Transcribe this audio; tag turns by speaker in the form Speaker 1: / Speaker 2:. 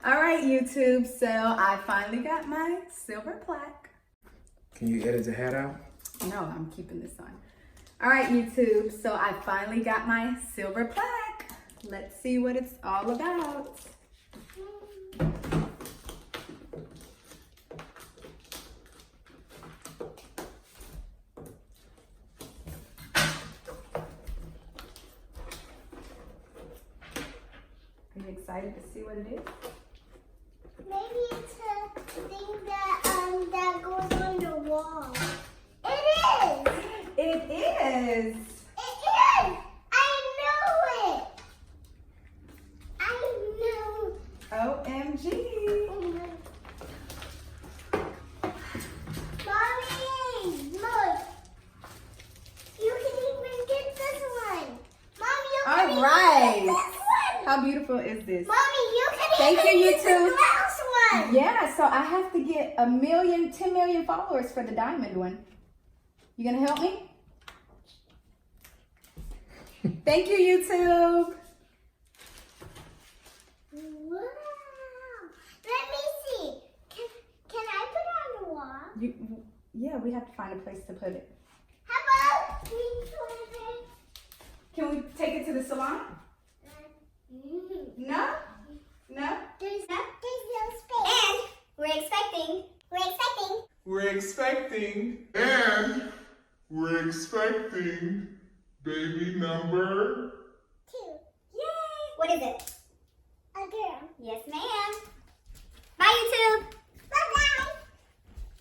Speaker 1: All right, YouTube, so I finally got my silver plaque.
Speaker 2: Can you edit the hat out?
Speaker 1: No, I'm keeping this on. All right, YouTube, so I finally got my silver plaque. Let's see what it's all about. Are you excited to see what it is?
Speaker 3: Maybe it's a thing that that goes on the wall. It is!
Speaker 1: It is!
Speaker 3: It is! I know it! I know.
Speaker 1: OMG!
Speaker 3: Mommy! Look! You can even get this one! Mommy, you can
Speaker 1: All
Speaker 3: even
Speaker 1: right.
Speaker 3: get this one!
Speaker 1: How beautiful is this?
Speaker 3: Mommy, you can
Speaker 1: Thank
Speaker 3: even
Speaker 1: you,
Speaker 3: get the
Speaker 1: YouTube.
Speaker 3: glass one!
Speaker 1: Yeah, so I have to get 10 million followers for the diamond one. You gonna help me? Thank you, YouTube.
Speaker 3: Wow! Let me see. Can I put it on the wall?
Speaker 1: Yeah, we have to find a place to put it.
Speaker 3: How about we put it?
Speaker 1: Can we take it to the salon? No? No?
Speaker 3: There's no space. And we're expecting,
Speaker 4: we're expecting baby number
Speaker 3: 2. Yay! What is it? A girl. Yes, ma'am.